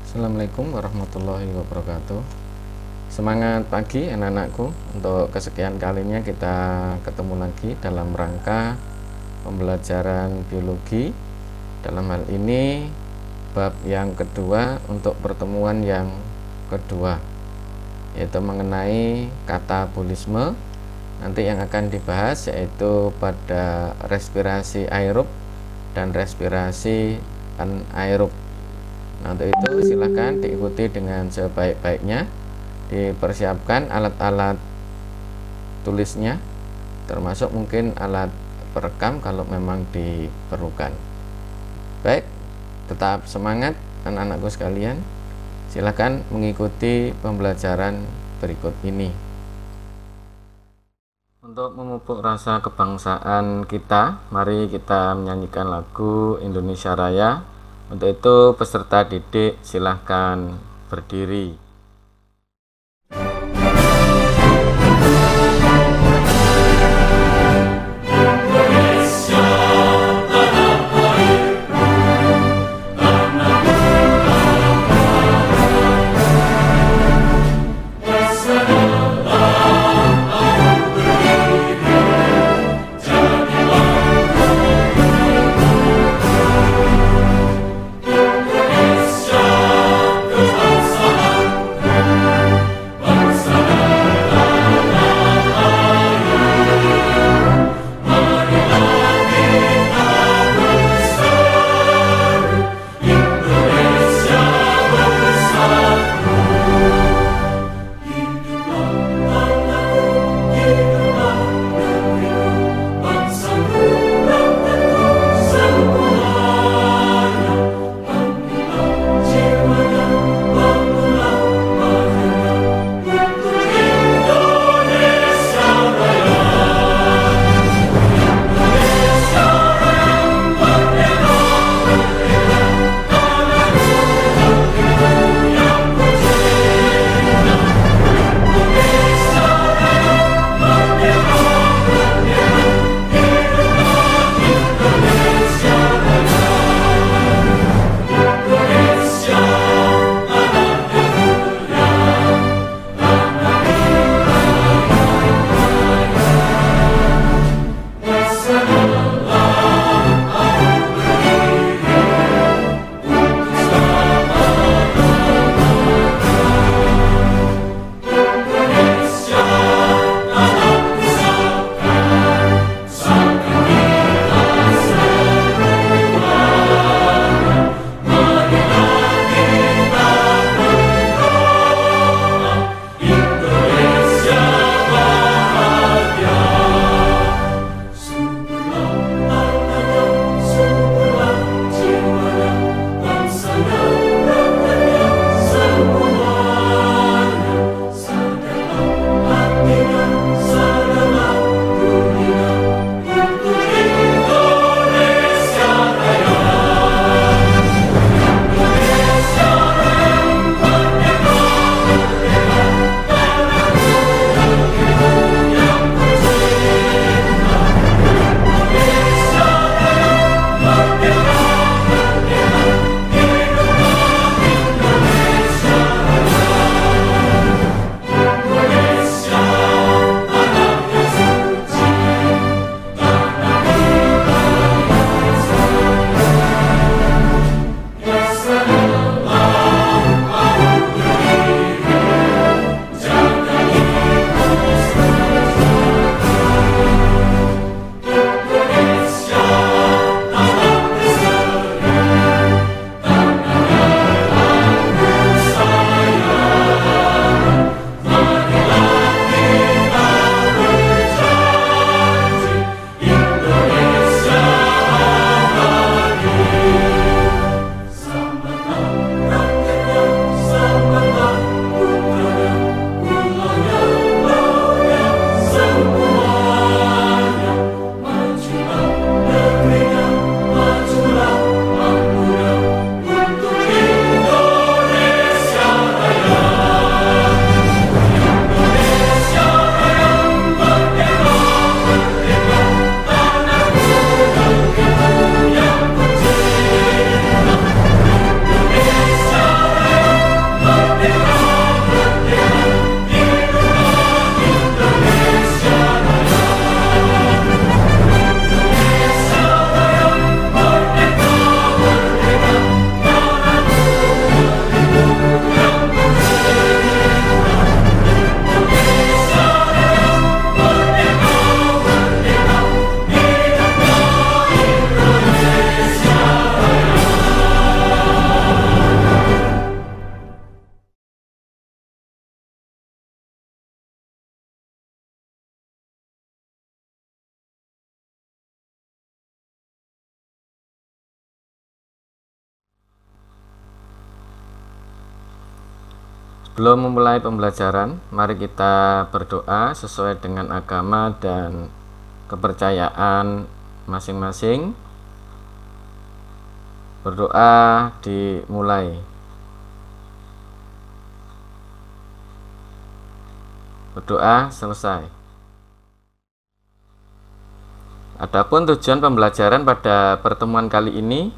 Assalamualaikum warahmatullahi wabarakatuh. Semangat pagi anak-anakku. Untuk kesekian kalinya kita ketemu lagi dalam rangka pembelajaran biologi. Dalam hal ini bab yang kedua untuk pertemuan yang kedua, yaitu mengenai katabolisme. Nanti yang akan dibahas yaitu pada respirasi aerob dan respirasi anaerob. Nah, untuk itu silakan diikuti dengan sebaik-baiknya. Dipersiapkan alat-alat tulisnya, termasuk mungkin alat perekam kalau memang diperlukan. Baik, tetap semangat anak-anakku sekalian. Silakan mengikuti pembelajaran berikut ini. Untuk memupuk rasa kebangsaan kita, mari kita menyanyikan lagu Indonesia Raya. Untuk itu peserta didik silahkan berdiri. Sebelum memulai pembelajaran, mari kita berdoa sesuai dengan agama dan kepercayaan masing-masing. Berdoa dimulai. Berdoa selesai. Adapun tujuan pembelajaran pada pertemuan kali ini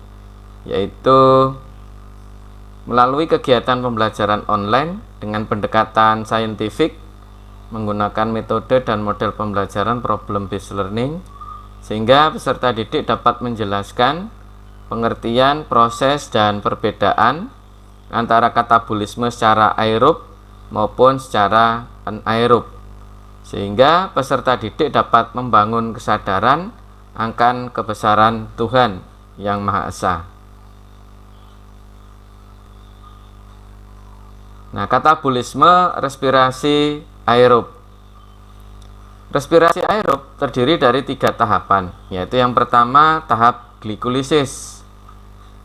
yaitu melalui kegiatan pembelajaran online dengan pendekatan saintifik menggunakan metode dan model pembelajaran problem based learning, sehingga peserta didik dapat menjelaskan pengertian, proses, dan perbedaan antara katabolisme secara aerob maupun secara anaerob, sehingga peserta didik dapat membangun kesadaran akan kebesaran Tuhan yang Maha Esa. Nah, katabolisme respirasi aerob. Respirasi aerob terdiri dari 3 tahapan, yaitu yang pertama tahap glikolisis,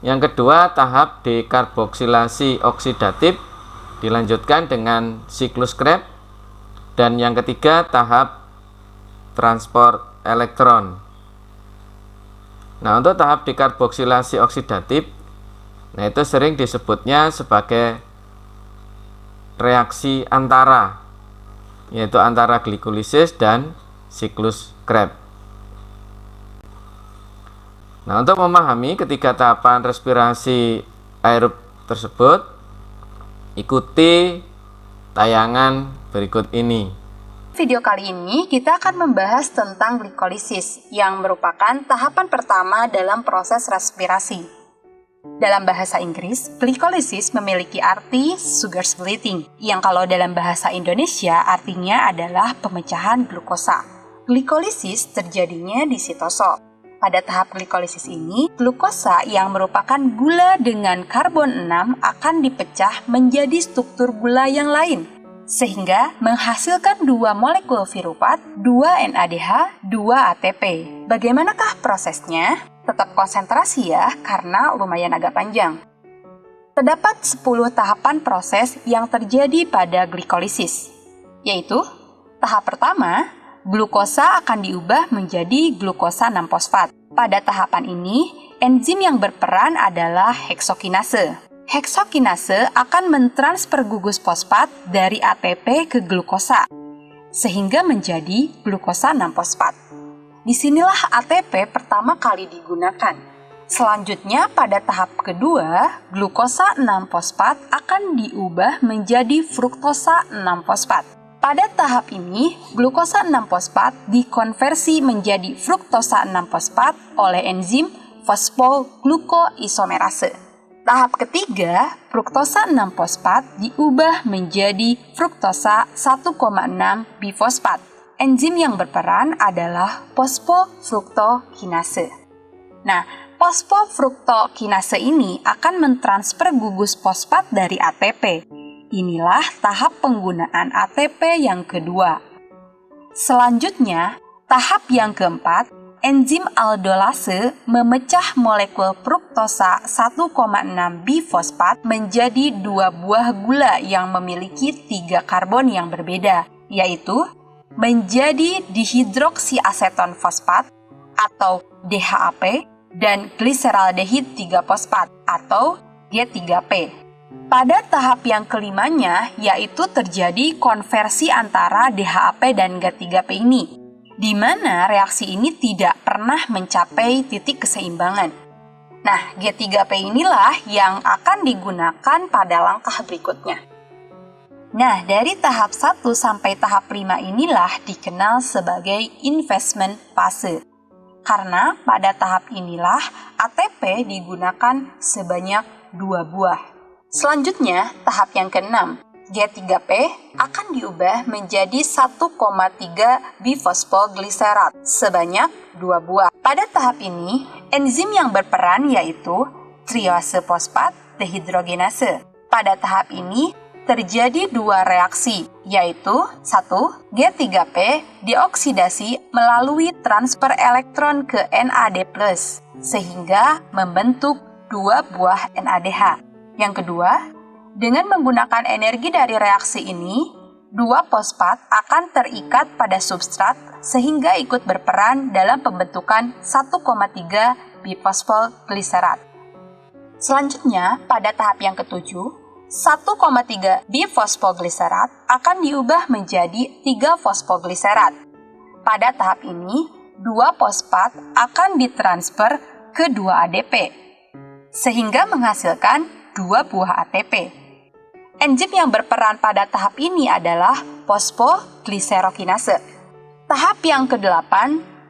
yang kedua tahap dekarboksilasi oksidatif dilanjutkan dengan siklus Krebs, dan yang ketiga tahap transport elektron. Nah, untuk tahap dekarboksilasi oksidatif, nah itu sering disebutnya sebagai reaksi antara, yaitu antara glikolisis dan siklus Krebs. Nah, untuk memahami ketiga tahapan respirasi aerob tersebut, ikuti tayangan berikut ini. Video kali ini kita akan membahas tentang glikolisis, yang merupakan tahapan pertama dalam proses respirasi. Dalam bahasa Inggris, glikolisis memiliki arti sugar splitting, yang kalau dalam bahasa Indonesia artinya adalah pemecahan glukosa. Glikolisis terjadinya di sitosol. Pada tahap glikolisis ini, glukosa yang merupakan gula dengan karbon 6 akan dipecah menjadi struktur gula yang lain, sehingga menghasilkan 2 molekul virupat, 2 NADH, 2 ATP. Bagaimanakah prosesnya? Tetap konsentrasi ya, karena lumayan agak panjang. Terdapat 10 tahapan proses yang terjadi pada glikolisis, yaitu tahap pertama, glukosa akan diubah menjadi glukosa 6-fosfat. Pada tahapan ini, enzim yang berperan adalah heksokinase. Heksokinase akan mentransfer gugus fosfat dari ATP ke glukosa, sehingga menjadi glukosa 6-fosfat. Disinilah ATP pertama kali digunakan. Selanjutnya, pada tahap kedua, glukosa 6-fosfat akan diubah menjadi fruktosa 6-fosfat. Pada tahap ini, glukosa 6-fosfat dikonversi menjadi fruktosa 6-fosfat oleh enzim fosfoglukoisomerase. Tahap ketiga, fruktosa 6-fosfat diubah menjadi fruktosa 1,6 bifosfat. Enzim yang berperan adalah fosfofruktokinase. Nah, fosfofruktokinase ini akan mentransfer gugus fosfat dari ATP. Inilah tahap penggunaan ATP yang kedua. Selanjutnya, tahap yang keempat, enzim aldolase memecah molekul fruktosa 1,6 bifosfat menjadi 2 buah gula yang memiliki 3 karbon yang berbeda, yaitu menjadi dihidroksiaseton fosfat atau DHAP dan gliseraldehid 3-fosfat atau G3P. Pada tahap yang kelimanya, yaitu terjadi konversi antara DHAP dan G3P ini, di mana reaksi ini tidak pernah mencapai titik keseimbangan. Nah, G3P inilah yang akan digunakan pada langkah berikutnya. Nah, dari tahap 1 sampai tahap 5 inilah dikenal sebagai investment fase. Karena pada tahap inilah ATP digunakan sebanyak 2 buah. Selanjutnya, tahap yang ke-6, G3P akan diubah menjadi 1,3 bifosfoglycerat sebanyak 2 buah. Pada tahap ini, enzim yang berperan yaitu triose fosfat dehidrogenase. Pada tahap ini, terjadi 2 reaksi, yaitu 1. G3P dioksidasi melalui transfer elektron ke NAD+, sehingga membentuk 2 buah NADH. Yang kedua, Dengan menggunakan energi dari reaksi ini, dua fosfat akan terikat pada substrat sehingga ikut berperan dalam pembentukan 1,3 bifosfoglycerat. Selanjutnya, pada tahap yang ketujuh, 1,3 bifosfoglycerat akan diubah menjadi 3 fosfoglycerat. Pada tahap ini, dua fosfat akan ditransfer ke 2 ADP, sehingga menghasilkan 2 buah ATP. Enzim yang berperan pada tahap ini adalah fosfogliserokinase. Tahap yang ke-8,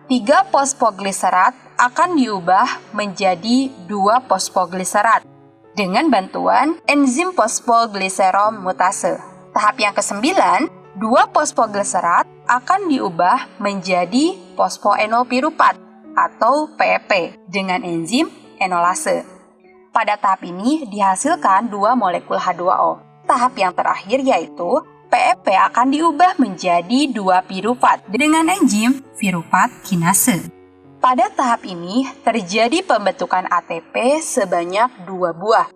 3 fosfogliserat akan diubah menjadi 2 fosfogliserat dengan bantuan enzim fosfogliseromutase. Tahap yang ke-9, 2 fosfogliserat akan diubah menjadi fosfoenolpiruvat atau PEP dengan enzim enolase. Pada tahap ini dihasilkan 2 molekul H2O. Tahap yang terakhir yaitu PEP akan diubah menjadi 2 pirufat dengan enzim pirufat kinase. Pada tahap ini terjadi pembentukan ATP sebanyak 2 buah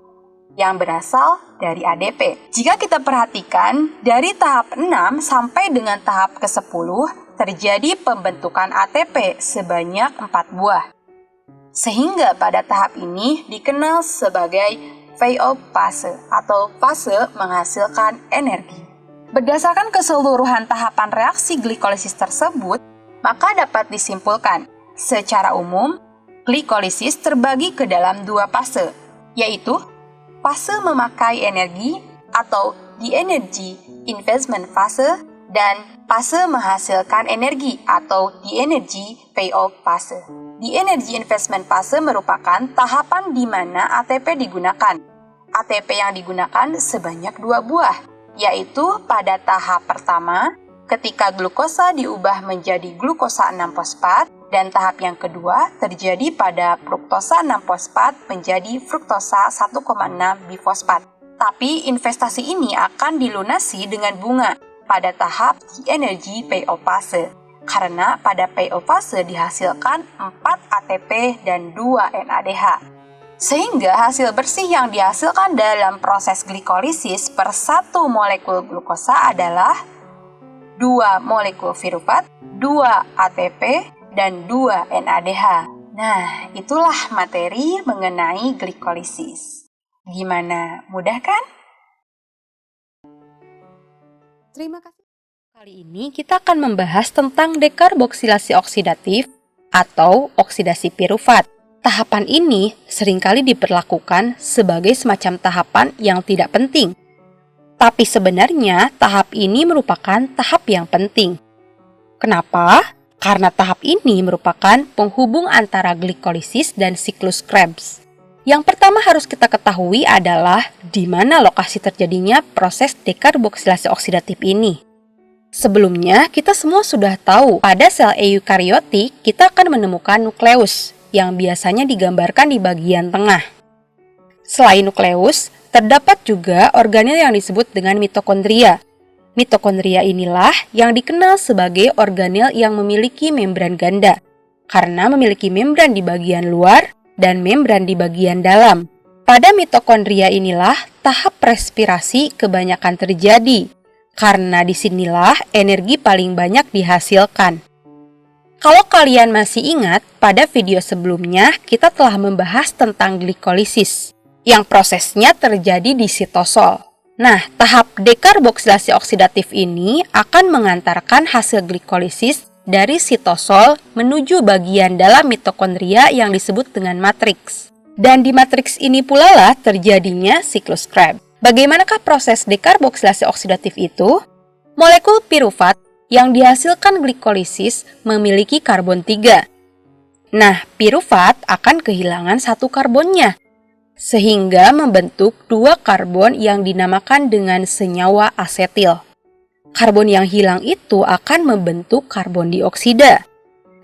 yang berasal dari ADP. Jika kita perhatikan, dari tahap 6 sampai dengan tahap ke-10 terjadi pembentukan ATP sebanyak 4 buah. Sehingga pada tahap ini dikenal sebagai Veyop fase atau fase menghasilkan energi. Berdasarkan keseluruhan tahapan reaksi glikolisis tersebut, maka dapat disimpulkan, secara umum, glikolisis terbagi ke dalam 2 fase, yaitu fase memakai energi atau the energy investment fase dan fase menghasilkan energi atau the energy payoff fase. The energy investment fase merupakan tahapan di mana ATP digunakan. ATP yang digunakan sebanyak 2 buah, yaitu pada tahap pertama ketika glukosa diubah menjadi glukosa 6-fosfat dan tahap yang kedua terjadi pada fruktosa 6-fosfat menjadi fruktosa 1,6 bifosfat. Tapi investasi ini akan dilunasi dengan bunga pada tahap energy payoff fase, karena pada payoff fase dihasilkan 4 ATP dan 2 NADH. Sehingga hasil bersih yang dihasilkan dalam proses glikolisis per 1 molekul glukosa adalah 2 molekul pirufat, 2 ATP, dan 2 NADH. Nah, itulah materi mengenai glikolisis. Gimana? Mudah kan? Terima kasih. Kali ini kita akan membahas tentang dekarboksilasi oksidatif atau oksidasi pirufat. Tahapan ini seringkali diperlakukan sebagai semacam tahapan yang tidak penting. Tapi sebenarnya tahap ini merupakan tahap yang penting. Kenapa? Karena tahap ini merupakan penghubung antara glikolisis dan siklus Krebs. Yang pertama harus kita ketahui adalah di mana lokasi terjadinya proses dekarboksilasi oksidatif ini. Sebelumnya, kita semua sudah tahu pada sel eukariotik kita akan menemukan nukleus yang biasanya digambarkan di bagian tengah. Selain nukleus, terdapat juga organel yang disebut dengan mitokondria. Mitokondria inilah yang dikenal sebagai organel yang memiliki membran ganda, karena memiliki membran di bagian luar dan membran di bagian dalam. Pada mitokondria inilah tahap respirasi kebanyakan terjadi, karena disinilah energi paling banyak dihasilkan. Kalau kalian masih ingat, pada video sebelumnya kita telah membahas tentang glikolisis, yang prosesnya terjadi di sitosol. Nah, tahap dekarboksilasi oksidatif ini akan mengantarkan hasil glikolisis dari sitosol menuju bagian dalam mitokondria yang disebut dengan matriks. Dan di matriks ini pula lah terjadinya siklus Krebs. Bagaimanakah proses dekarboksilasi oksidatif itu? Molekul pirufat yang dihasilkan glikolisis memiliki karbon 3. Nah, pirufat akan kehilangan 1 karbonnya, sehingga membentuk 2 karbon yang dinamakan dengan senyawa asetil. Karbon yang hilang itu akan membentuk karbon dioksida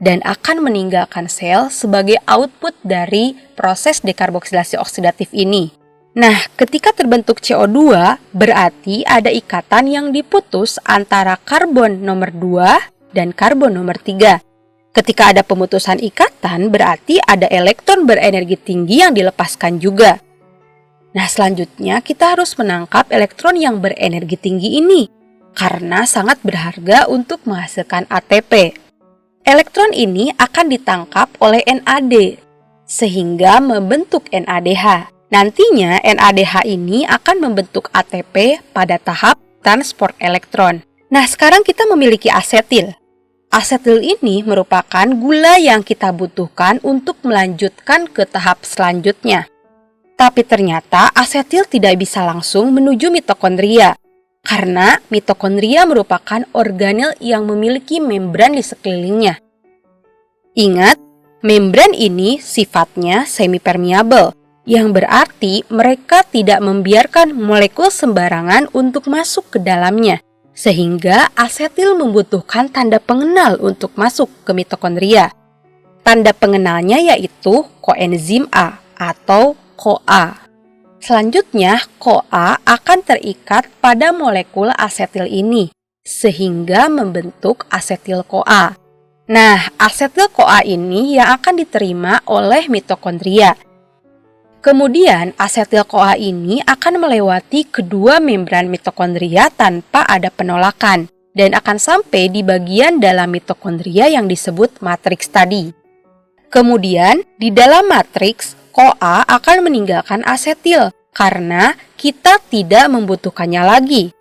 dan akan meninggalkan sel sebagai output dari proses dekarboksilasi oksidatif ini. Nah, ketika terbentuk CO2, berarti ada ikatan yang diputus antara karbon nomor 2 dan karbon nomor 3. Ketika ada pemutusan ikatan, berarti ada elektron berenergi tinggi yang dilepaskan juga. Nah, selanjutnya kita harus menangkap elektron yang berenergi tinggi ini karena sangat berharga untuk menghasilkan ATP. Elektron ini akan ditangkap oleh NAD sehingga membentuk NADH. Nantinya NADH ini akan membentuk ATP pada tahap transport elektron. Nah, sekarang kita memiliki asetil. Asetil ini merupakan gula yang kita butuhkan untuk melanjutkan ke tahap selanjutnya. Tapi ternyata asetil tidak bisa langsung menuju mitokondria, karena mitokondria merupakan organel yang memiliki membran di sekelilingnya. Ingat, membran ini sifatnya semi-permeable, yang berarti mereka tidak membiarkan molekul sembarangan untuk masuk ke dalamnya, sehingga asetil membutuhkan tanda pengenal untuk masuk ke mitokondria. Tanda pengenalnya yaitu koenzim A atau CoA. Selanjutnya, CoA akan terikat pada molekul asetil ini, sehingga membentuk asetil-CoA. Nah, asetil-CoA ini yang akan diterima oleh mitokondria. Kemudian, asetil-CoA ini akan melewati kedua membran mitokondria tanpa ada penolakan, dan akan sampai di bagian dalam mitokondria yang disebut matriks tadi. Kemudian, di dalam matriks, CoA akan meninggalkan asetil karena kita tidak membutuhkannya lagi.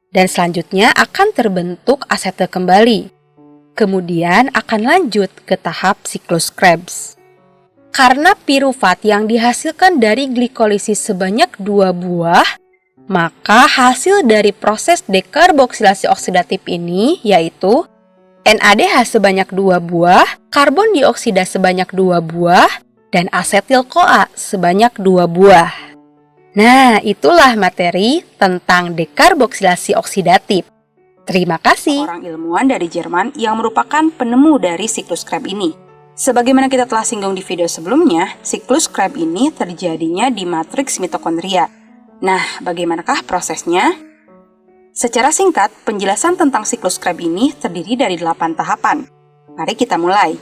Dan selanjutnya akan terbentuk asetil kembali. Kemudian akan lanjut ke tahap siklus Krebs. Karena pirufat yang dihasilkan dari glikolisis sebanyak 2 buah, maka hasil dari proses dekarboksilasi oksidatif ini yaitu NADH sebanyak 2 buah, karbon dioksida sebanyak 2 buah, dan asetil-CoA sebanyak 2 buah. Nah, itulah materi tentang dekarboksilasi oksidatif. Terima kasih. Orang ilmuwan dari Jerman yang merupakan penemu dari siklus Krebs ini. Sebagaimana kita telah singgung di video sebelumnya, siklus Krebs ini terjadinya di matriks mitokondria. Nah, bagaimanakah prosesnya? Secara singkat, penjelasan tentang siklus Krebs ini terdiri dari 8 tahapan. Mari kita mulai.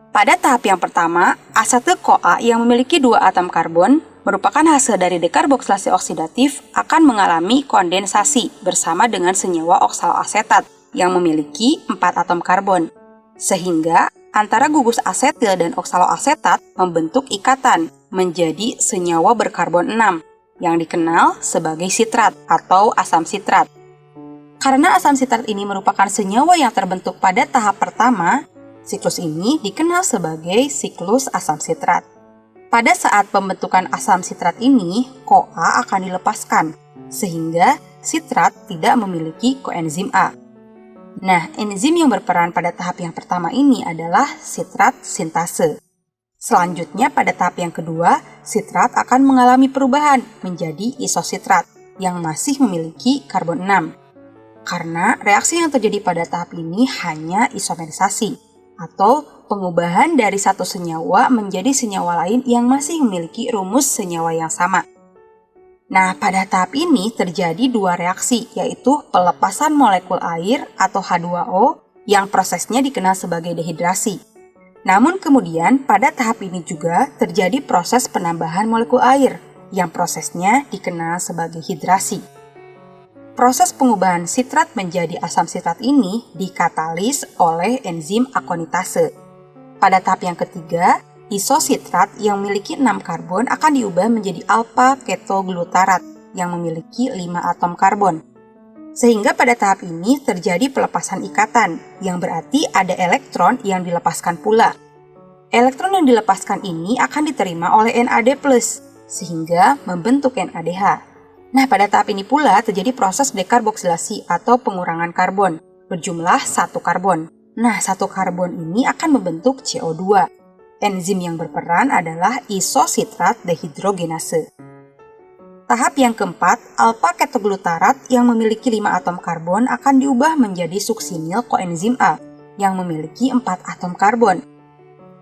Pada tahap yang pertama, asetil-CoA yang memiliki 2 atom karbon merupakan hasil dari dekarboksilasi oksidatif akan mengalami kondensasi bersama dengan senyawa oksaloasetat yang memiliki 4 atom karbon. Sehingga antara gugus asetil dan oksaloasetat membentuk ikatan menjadi senyawa berkarbon 6 yang dikenal sebagai sitrat atau asam sitrat. Karena asam sitrat ini merupakan senyawa yang terbentuk pada tahap pertama, siklus ini dikenal sebagai siklus asam sitrat. Pada saat pembentukan asam sitrat ini, CoA akan dilepaskan, sehingga sitrat tidak memiliki koenzim A. Nah, enzim yang berperan pada tahap yang pertama ini adalah sitrat sintase. Selanjutnya, pada tahap yang kedua, sitrat akan mengalami perubahan menjadi isositrat yang masih memiliki karbon 6. Karena reaksi yang terjadi pada tahap ini hanya isomerisasi, atau pengubahan dari satu senyawa menjadi senyawa lain yang masih memiliki rumus senyawa yang sama. Nah, pada tahap ini terjadi 2 reaksi, yaitu pelepasan molekul air atau H2O yang prosesnya dikenal sebagai dehidrasi. Namun kemudian pada tahap ini juga terjadi proses penambahan molekul air yang prosesnya dikenal sebagai hidrasi. Proses pengubahan sitrat menjadi asam sitrat ini dikatalis oleh enzim akonitase. Pada tahap yang ketiga, isositrat yang memiliki 6 karbon akan diubah menjadi alpha ketoglutarat yang memiliki 5 atom karbon. Sehingga pada tahap ini terjadi pelepasan ikatan, yang berarti ada elektron yang dilepaskan pula. Elektron yang dilepaskan ini akan diterima oleh NAD+, sehingga membentuk NADH. Nah, pada tahap ini pula terjadi proses dekarboksilasi atau pengurangan karbon, berjumlah 1 karbon. Nah, 1 karbon ini akan membentuk CO2. Enzim yang berperan adalah isositrat dehidrogenase. Tahap yang keempat, alpha ketoglutarat yang memiliki 5 atom karbon akan diubah menjadi suksinil koenzim A yang memiliki 4 atom karbon.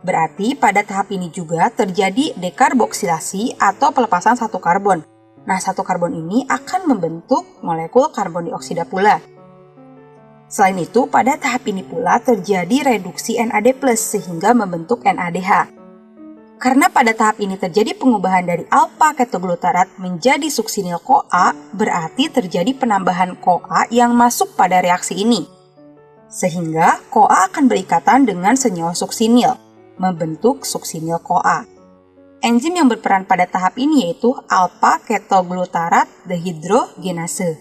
Berarti pada tahap ini juga terjadi dekarboksilasi atau pelepasan 1 karbon. Nah, 1 karbon ini akan membentuk molekul karbon dioksida pula. Selain itu, pada tahap ini pula terjadi reduksi NAD+ sehingga membentuk NADH. Karena pada tahap ini terjadi pengubahan dari alpha-ketoglutarat menjadi suksinil-CoA, berarti terjadi penambahan CoA yang masuk pada reaksi ini. Sehingga CoA akan berikatan dengan senyawa suksinil, membentuk suksinil-CoA. Enzim yang berperan pada tahap ini yaitu alpha-ketoglutarat dehidrogenase.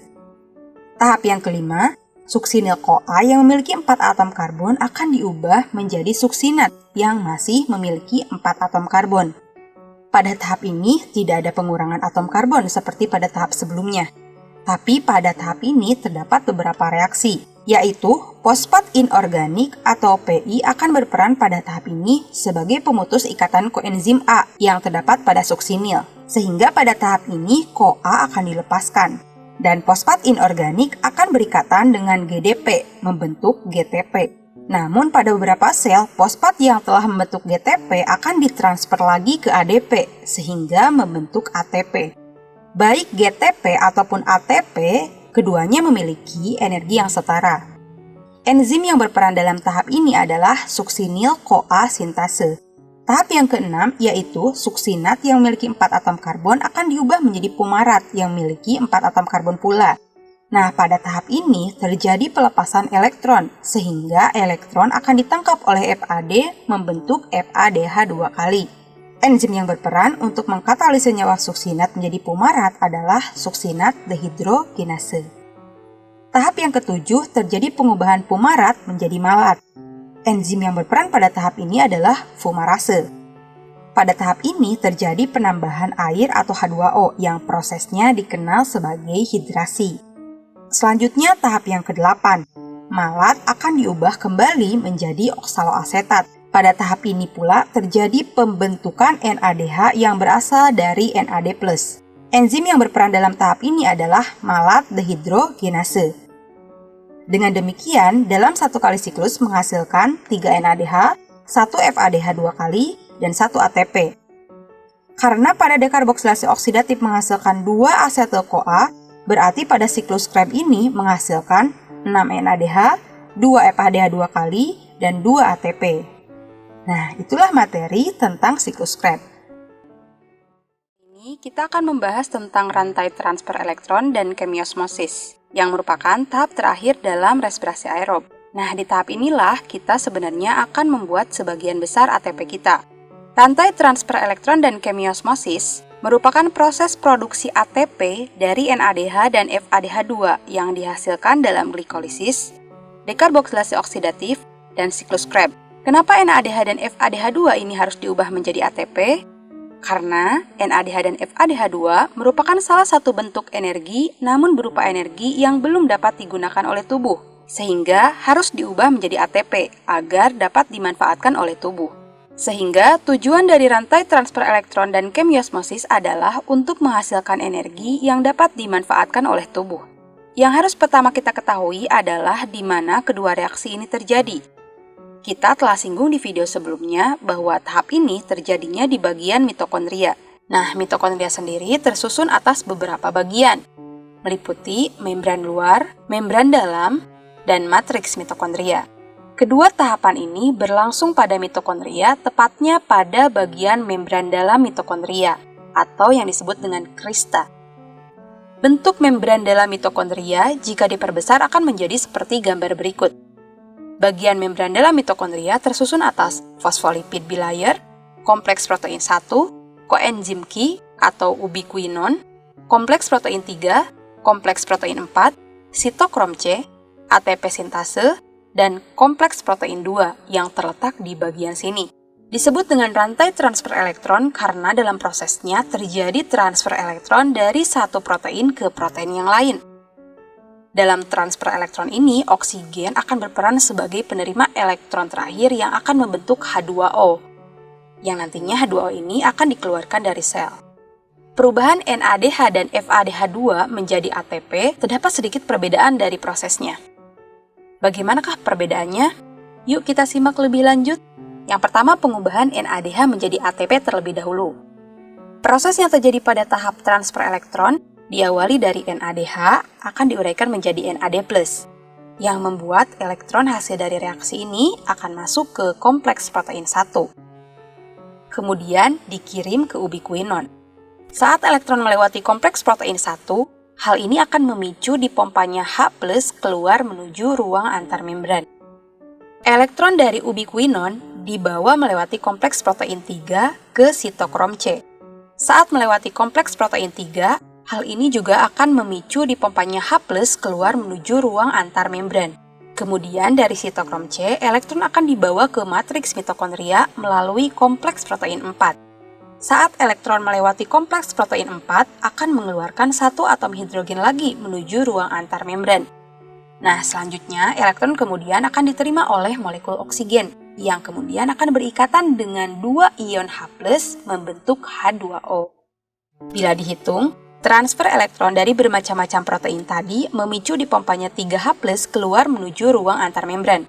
Tahap yang kelima, suksinil-CoA yang memiliki 4 atom karbon akan diubah menjadi suksinat yang masih memiliki 4 atom karbon. Pada tahap ini tidak ada pengurangan atom karbon seperti pada tahap sebelumnya. Tapi pada tahap ini terdapat beberapa reaksi, yaitu fosfat inorganik atau PI akan berperan pada tahap ini sebagai pemutus ikatan koenzim A yang terdapat pada suksinil. Sehingga pada tahap ini CoA akan dilepaskan. Dan fosfat inorganik akan berikatan dengan GDP, membentuk GTP. Namun pada beberapa sel, fosfat yang telah membentuk GTP akan ditransfer lagi ke ADP, sehingga membentuk ATP. Baik GTP ataupun ATP, keduanya memiliki energi yang setara. Enzim yang berperan dalam tahap ini adalah suksinil-CoA sintase. Tahap yang keenam yaitu suksinat yang memiliki 4 atom karbon akan diubah menjadi fumarat yang memiliki 4 atom karbon pula. Nah, pada tahap ini terjadi pelepasan elektron, sehingga elektron akan ditangkap oleh FAD membentuk FADH 2 kali. Enzim yang berperan untuk mengkatalisis senyawa suksinat menjadi fumarat adalah suksinat dehidrogenase. Tahap yang ketujuh terjadi pengubahan fumarat menjadi malat. Enzim yang berperan pada tahap ini adalah fumarase. Pada tahap ini terjadi penambahan air atau H2O yang prosesnya dikenal sebagai hidrasi. Selanjutnya tahap yang ke-8. Malat akan diubah kembali menjadi oksaloasetat. Pada tahap ini pula terjadi pembentukan NADH yang berasal dari NAD+. Enzim yang berperan dalam tahap ini adalah malat dehidrogenase. Dengan demikian, dalam satu kali siklus menghasilkan 3 NADH, 1 FADH 2 kali, dan 1 ATP. Karena pada dekarboksilasi oksidatif menghasilkan 2 asetil-CoA, berarti pada siklus Krebs ini menghasilkan 6 NADH, 2 FADH 2 kali, dan 2 ATP. Nah, itulah materi tentang siklus Krebs. Ini kita akan membahas tentang rantai transfer elektron dan kemiosmosis, yang merupakan tahap terakhir dalam respirasi aerob. Nah, di tahap inilah kita sebenarnya akan membuat sebagian besar ATP kita. Rantai transfer elektron dan kemiosmosis merupakan proses produksi ATP dari NADH dan FADH2 yang dihasilkan dalam glikolisis, dekarboksilasi oksidatif, dan siklus Krebs. Kenapa NADH dan FADH2 ini harus diubah menjadi ATP? Karena NADH dan FADH2 merupakan salah satu bentuk energi namun berupa energi yang belum dapat digunakan oleh tubuh, sehingga harus diubah menjadi ATP agar dapat dimanfaatkan oleh tubuh. Sehingga tujuan dari rantai transfer elektron dan kemiosmosis adalah untuk menghasilkan energi yang dapat dimanfaatkan oleh tubuh. Yang harus pertama kita ketahui adalah di mana kedua reaksi ini terjadi. Kita telah singgung di video sebelumnya bahwa tahap ini terjadinya di bagian mitokondria. Nah, mitokondria sendiri tersusun atas beberapa bagian, meliputi membran luar, membran dalam, dan matriks mitokondria. Kedua tahapan ini berlangsung pada mitokondria, tepatnya pada bagian membran dalam mitokondria, atau yang disebut dengan krista. Bentuk membran dalam mitokondria jika diperbesar akan menjadi seperti gambar berikut. Bagian membran dalam mitokondria tersusun atas fosfolipid bilayer, kompleks protein 1, koenzim Q atau ubiquinon, kompleks protein 3, kompleks protein 4, sitokrom C, ATP sintase, dan kompleks protein 2 yang terletak di bagian sini. Disebut dengan rantai transfer elektron karena dalam prosesnya terjadi transfer elektron dari satu protein ke protein yang lain. Dalam transfer elektron ini, oksigen akan berperan sebagai penerima elektron terakhir yang akan membentuk H2O, yang nantinya H2O ini akan dikeluarkan dari sel. Perubahan NADH dan FADH2 menjadi ATP terdapat sedikit perbedaan dari prosesnya. Bagaimanakah perbedaannya? Yuk kita simak lebih lanjut. Yang pertama, pengubahan NADH menjadi ATP terlebih dahulu. Proses yang terjadi pada tahap transfer elektron diawali dari NADH akan diuraikan menjadi NAD+, yang membuat elektron hasil dari reaksi ini akan masuk ke kompleks protein 1. kemudian dikirim ke ubiquinon. Saat elektron melewati kompleks protein 1, hal ini akan memicu dipompanya H+ keluar menuju ruang antarmembran. Elektron dari ubiquinon dibawa melewati kompleks protein 3 ke sitokrom C. Saat melewati kompleks protein 3, hal ini juga akan memicu dipompanya H+ keluar menuju ruang antarmembran. Kemudian dari sitokrom C, elektron akan dibawa ke matriks mitokondria melalui kompleks protein 4. Saat elektron melewati kompleks protein 4, akan mengeluarkan satu atom hidrogen lagi menuju ruang antarmembran. Nah, selanjutnya elektron kemudian akan diterima oleh molekul oksigen, yang kemudian akan berikatan dengan dua ion H+ membentuk H2O. Bila dihitung, transfer elektron dari bermacam-macam protein tadi memicu dipompanya 3H+ keluar menuju ruang antarmembran.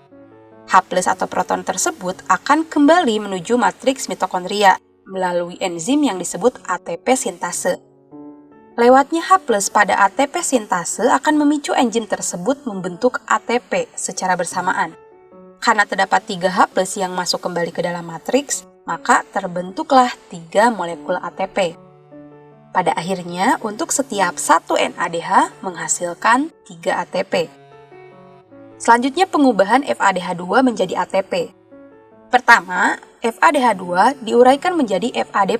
H+ atau proton tersebut akan kembali menuju matriks mitokondria melalui enzim yang disebut ATP sintase. Lewatnya H+ pada ATP sintase akan memicu enzim tersebut membentuk ATP secara bersamaan. Karena terdapat 3H+ yang masuk kembali ke dalam matriks, maka terbentuklah 3 molekul ATP. Pada akhirnya, untuk setiap 1 NADH menghasilkan 3 ATP. Selanjutnya pengubahan FADH2 menjadi ATP. Pertama, FADH2 diuraikan menjadi FAD+,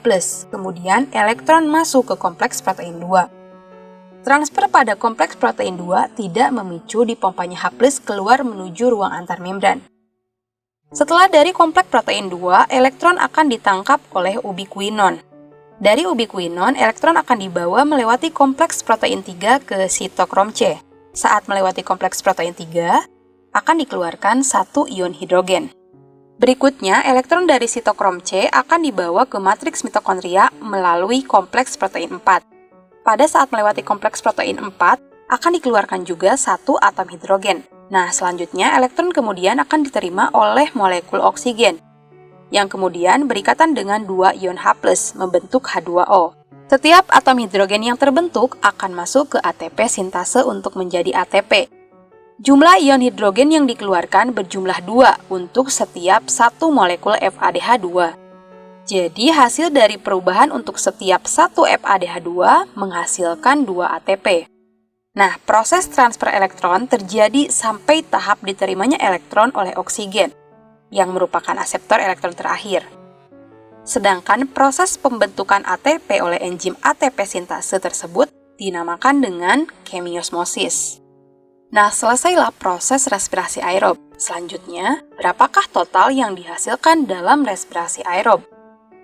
kemudian elektron masuk ke kompleks protein 2. Transfer pada kompleks protein 2 tidak memicu dipompanya H+ keluar menuju ruang antarmembran. Setelah dari kompleks protein 2, elektron akan ditangkap oleh ubiquinon. Dari ubiquinon, elektron akan dibawa melewati kompleks protein 3 ke sitokrom C. Saat melewati kompleks protein 3, akan dikeluarkan satu ion hidrogen. Berikutnya, elektron dari sitokrom C akan dibawa ke matriks mitokondria melalui kompleks protein 4. Pada saat melewati kompleks protein 4, akan dikeluarkan juga satu atom hidrogen. Nah, selanjutnya elektron kemudian akan diterima oleh molekul oksigen, yang kemudian berikatan dengan dua ion H+ membentuk H2O. Setiap atom hidrogen yang terbentuk akan masuk ke ATP sintase untuk menjadi ATP. Jumlah ion hidrogen yang dikeluarkan berjumlah 2 untuk setiap satu molekul FADH2. Jadi, hasil dari perubahan untuk setiap satu FADH2 menghasilkan 2 ATP. Nah, proses transfer elektron terjadi sampai tahap diterimanya elektron oleh oksigen, yang merupakan aseptor elektron terakhir. Sedangkan proses pembentukan ATP oleh enzim ATP sintase tersebut dinamakan dengan kemiosmosis. Nah, selesailah proses respirasi aerob. Selanjutnya, berapakah total yang dihasilkan dalam respirasi aerob?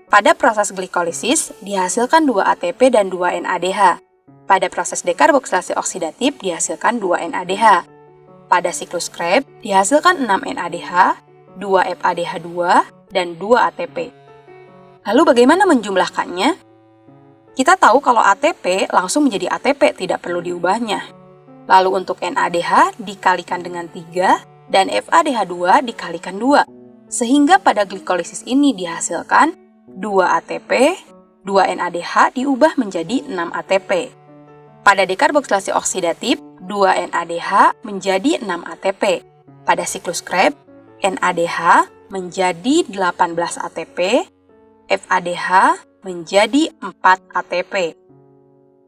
Pada proses glikolisis, dihasilkan 2 ATP dan 2 NADH. Pada proses dekarboksilasi oksidatif, dihasilkan 2 NADH. Pada siklus Krebs, dihasilkan 6 NADH, 2 FADH2, dan 2 ATP. Lalu bagaimana menjumlahkannya? Kita tahu kalau ATP langsung menjadi ATP, tidak perlu diubahnya. Lalu untuk NADH dikalikan dengan 3, dan FADH2 dikalikan 2. Sehingga pada glikolisis ini dihasilkan 2 ATP, 2 NADH diubah menjadi 6 ATP. Pada dekarboksilasi oksidatif, 2 NADH menjadi 6 ATP. Pada siklus Krebs, NADH menjadi 18 ATP, FADH menjadi 4 ATP.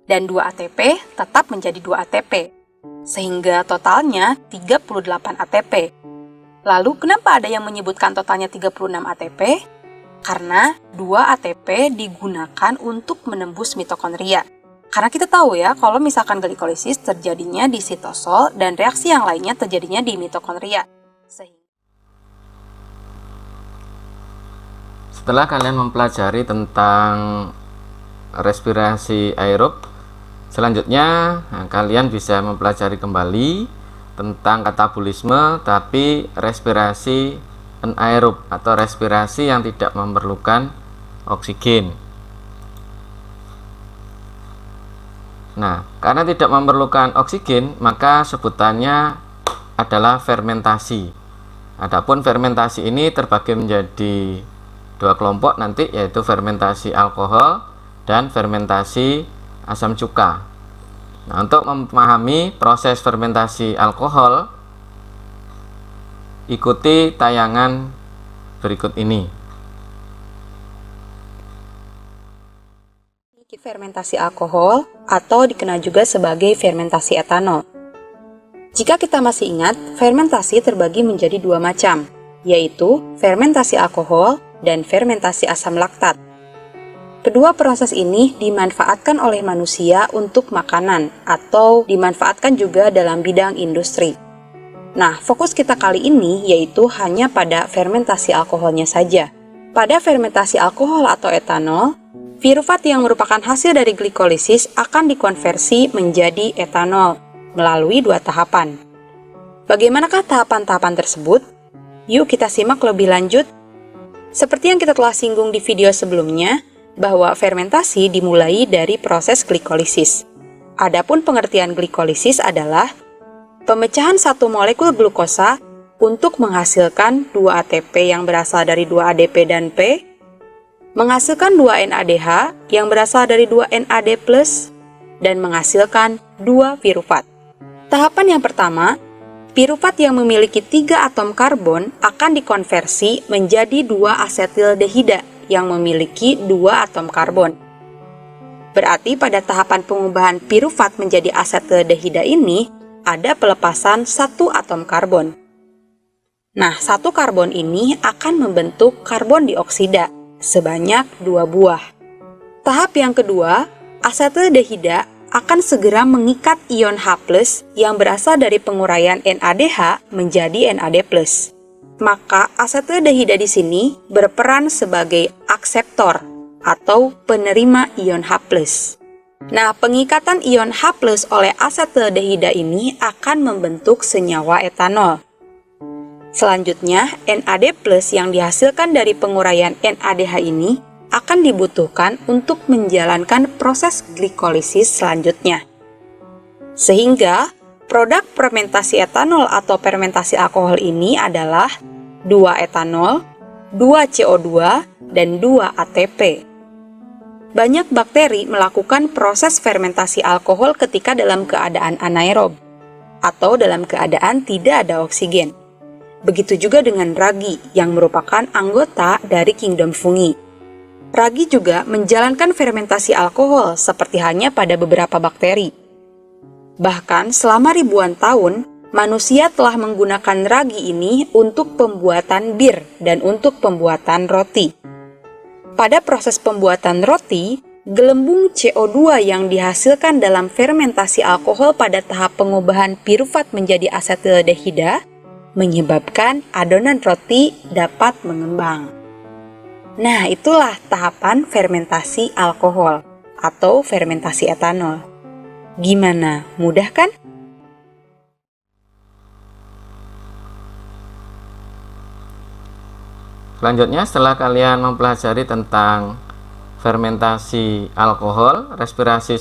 Dan 2 ATP tetap menjadi 2 ATP, sehingga totalnya 38 ATP. Lalu kenapa ada yang menyebutkan totalnya 36 ATP? Karena 2 ATP digunakan untuk menembus mitokondria. Karena kita tahu ya, kalau misalkan glikolisis terjadinya di sitosol dan reaksi yang lainnya terjadinya di mitokondria. Setelah kalian mempelajari tentang respirasi aerob, selanjutnya kalian bisa mempelajari kembali tentang katabolisme, tapi respirasi anaerob atau respirasi yang tidak memerlukan oksigen. Nah, karena tidak memerlukan oksigen, maka sebutannya adalah fermentasi. Adapun fermentasi ini terbagi menjadi 2 kelompok nanti, yaitu fermentasi alkohol dan fermentasi asam cuka. Nah, untuk memahami proses fermentasi alkohol, ikuti tayangan berikut ini. Fermentasi alkohol atau dikenal juga sebagai fermentasi etanol. Jika kita masih ingat, fermentasi terbagi menjadi dua macam, yaitu fermentasi alkohol dan fermentasi asam laktat. Kedua proses ini dimanfaatkan oleh manusia untuk makanan atau dimanfaatkan juga dalam bidang industri. Nah, fokus kita kali ini yaitu hanya pada fermentasi alkoholnya saja. Pada fermentasi alkohol atau etanol, pirufat yang merupakan hasil dari glikolisis akan dikonversi menjadi etanol melalui dua tahapan. Bagaimanakah tahapan-tahapan tersebut? Yuk kita simak lebih lanjut. Seperti yang kita telah singgung di video sebelumnya, bahwa fermentasi dimulai dari proses glikolisis. Adapun pengertian glikolisis adalah pemecahan satu molekul glukosa untuk menghasilkan 2 ATP yang berasal dari 2 ADP dan P, menghasilkan 2 NADH yang berasal dari 2 NAD+, dan menghasilkan 2 pirufat. Tahapan yang pertama, pirufat yang memiliki 3 atom karbon akan dikonversi menjadi 2 asetildehida yang memiliki 2 atom karbon. Berarti pada tahapan pengubahan pirufat menjadi asetildehida ini, ada pelepasan 1 atom karbon. Nah, 1 karbon ini akan membentuk karbon dioksida sebanyak 2 buah. Tahap yang kedua, asetildehida akan segera mengikat ion H+ yang berasal dari penguraian NADH menjadi NAD+. Maka asetildehida di sini berperan sebagai akseptor atau penerima ion H+. Nah, pengikatan ion H+ oleh asetildehida ini akan membentuk senyawa etanol. Selanjutnya, NAD+ yang dihasilkan dari penguraian NADH ini akan dibutuhkan untuk menjalankan proses glikolisis selanjutnya. Sehingga, produk fermentasi etanol atau fermentasi alkohol ini adalah 2 etanol, 2 CO2, dan 2 ATP. Banyak bakteri melakukan proses fermentasi alkohol ketika dalam keadaan anaerob atau dalam keadaan tidak ada oksigen. Begitu juga dengan ragi yang merupakan anggota dari kingdom fungi. Ragi juga menjalankan fermentasi alkohol seperti halnya pada beberapa bakteri. Bahkan selama ribuan tahun, manusia telah menggunakan ragi ini untuk pembuatan bir dan untuk pembuatan roti. Pada proses pembuatan roti, gelembung CO2 yang dihasilkan dalam fermentasi alkohol pada tahap pengubahan pirufat menjadi asetildehida menyebabkan adonan roti dapat mengembang. Nah, itulah tahapan fermentasi alkohol atau fermentasi etanol. Gimana? Mudah kan? Selanjutnya, setelah kalian mempelajari tentang fermentasi alkohol, respirasi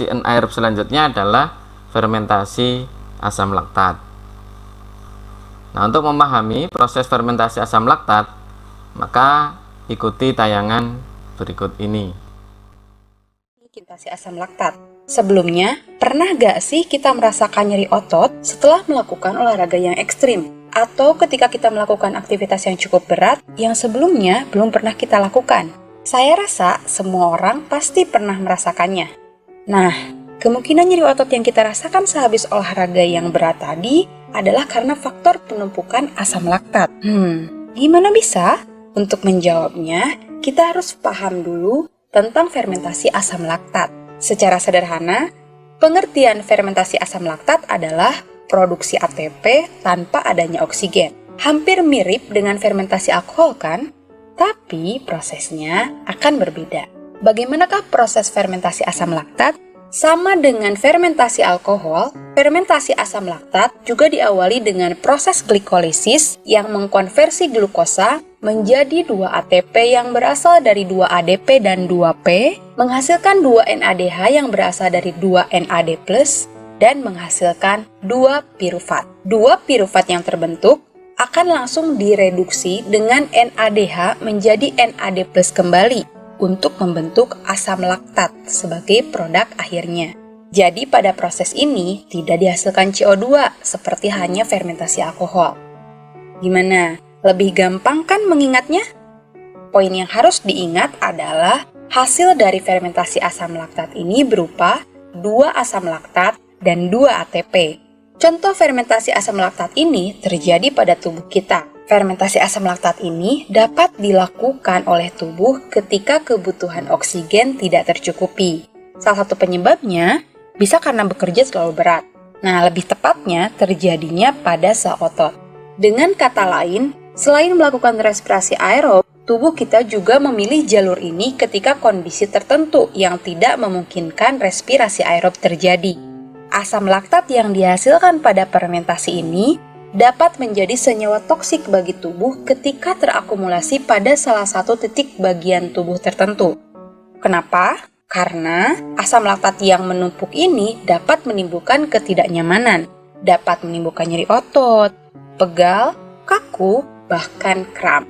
anaerob selanjutnya adalah fermentasi asam laktat. Nah, untuk memahami proses fermentasi asam laktat, maka ikuti tayangan berikut ini. Fermentasi asam laktat. Sebelumnya, pernah gak sih kita merasakan nyeri otot setelah melakukan olahraga yang ekstrim? Atau ketika kita melakukan aktivitas yang cukup berat yang sebelumnya belum pernah kita lakukan? Saya rasa semua orang pasti pernah merasakannya. Nah, kemungkinan nyeri otot yang kita rasakan sehabis olahraga yang berat tadi adalah karena faktor penumpukan asam laktat. Gimana bisa? Untuk menjawabnya, kita harus paham dulu tentang fermentasi asam laktat. Secara sederhana, pengertian fermentasi asam laktat adalah produksi ATP tanpa adanya oksigen. Hampir mirip dengan fermentasi alkohol kan? Tapi prosesnya akan berbeda. Bagaimanakah proses fermentasi asam laktat? Sama dengan fermentasi alkohol, fermentasi asam laktat juga diawali dengan proses glikolisis yang mengkonversi glukosa menjadi 2 ATP yang berasal dari 2 ADP dan 2 P, menghasilkan 2 NADH yang berasal dari 2 NAD+, dan menghasilkan 2 pirufat. 2 pirufat yang terbentuk akan langsung direduksi dengan NADH menjadi NAD+ kembali untuk membentuk asam laktat sebagai produk akhirnya. Jadi pada proses ini tidak dihasilkan CO2 seperti hanya fermentasi alkohol. Gimana? Lebih gampang kan mengingatnya? Poin yang harus diingat adalah hasil dari fermentasi asam laktat ini berupa 2 asam laktat dan 2 ATP. Contoh fermentasi asam laktat ini terjadi pada tubuh kita. Fermentasi asam laktat ini dapat dilakukan oleh tubuh ketika kebutuhan oksigen tidak tercukupi. Salah satu penyebabnya bisa karena bekerja terlalu berat. Nah, lebih tepatnya terjadinya pada sel otot. Dengan kata lain, selain melakukan respirasi aerob, tubuh kita juga memilih jalur ini ketika kondisi tertentu yang tidak memungkinkan respirasi aerob terjadi. Asam laktat yang dihasilkan pada fermentasi ini dapat menjadi senyawa toksik bagi tubuh ketika terakumulasi pada salah satu titik bagian tubuh tertentu. Kenapa? Karena asam laktat yang menumpuk ini dapat menimbulkan ketidaknyamanan, dapat menimbulkan nyeri otot, pegal, kaku, bahkan kram.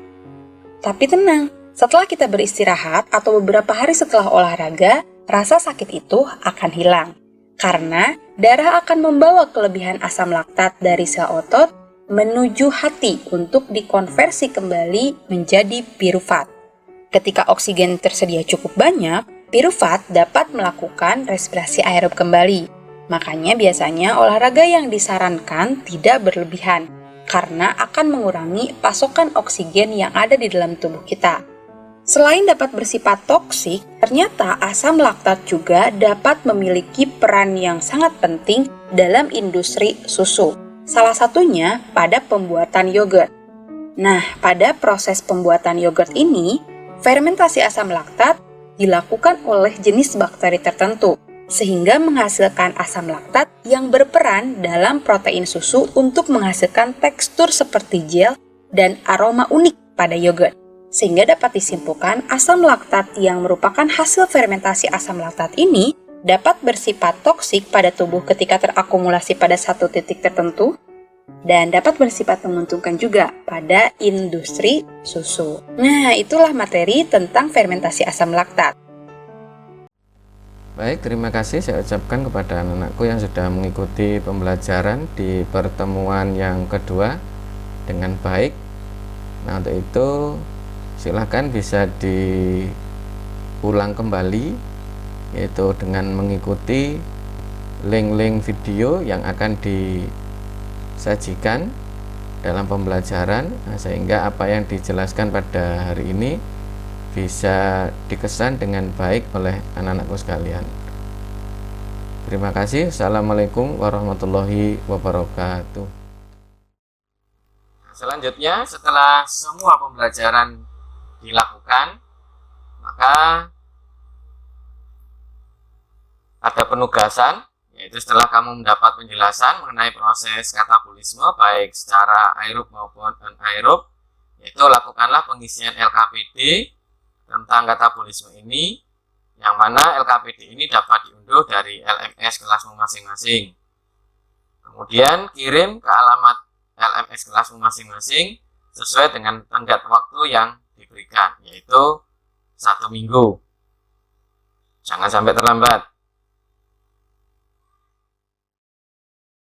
Tapi tenang, setelah kita beristirahat atau beberapa hari setelah olahraga, rasa sakit itu akan hilang. Karena darah akan membawa kelebihan asam laktat dari sel otot menuju hati untuk dikonversi kembali menjadi pirufat. Ketika oksigen tersedia cukup banyak, pirufat dapat melakukan respirasi aerob kembali. Makanya biasanya olahraga yang disarankan tidak berlebihan, karena akan mengurangi pasokan oksigen yang ada di dalam tubuh kita. Selain dapat bersifat toksik, ternyata asam laktat juga dapat memiliki peran yang sangat penting dalam industri susu. Salah satunya pada pembuatan yogurt. Nah, pada proses pembuatan yogurt ini, fermentasi asam laktat dilakukan oleh jenis bakteri tertentu, sehingga menghasilkan asam laktat yang berperan dalam protein susu untuk menghasilkan tekstur seperti gel dan aroma unik pada yogurt. Sehingga dapat disimpulkan asam laktat yang merupakan hasil fermentasi asam laktat ini dapat bersifat toksik pada tubuh ketika terakumulasi pada satu titik tertentu dan dapat bersifat menguntungkan juga pada industri susu. Nah, itulah materi tentang fermentasi asam laktat. Baik, terima kasih saya ucapkan kepada anak-anakku yang sudah mengikuti pembelajaran di pertemuan yang kedua dengan baik. Nah, untuk itu silahkan bisa diulang kembali, yaitu dengan mengikuti link-link video yang akan disajikan dalam pembelajaran, sehingga apa yang dijelaskan pada hari ini bisa dikesan dengan baik oleh anak-anakku sekalian. Terima kasih. Assalamualaikum warahmatullahi wabarakatuh. Selanjutnya, setelah semua pembelajaran dilakukan, maka ada penugasan, yaitu setelah kamu mendapat penjelasan mengenai proses katabolisme baik secara aerob maupun anaerob, yaitu lakukanlah pengisian LKPD tentang katabolisme ini, yang mana LKPD ini dapat diunduh dari LMS kelasmu masing-masing. Kemudian kirim ke alamat LMS kelasmu masing-masing sesuai dengan tenggat waktu yang diberikan, yaitu 1 minggu. Jangan sampai terlambat.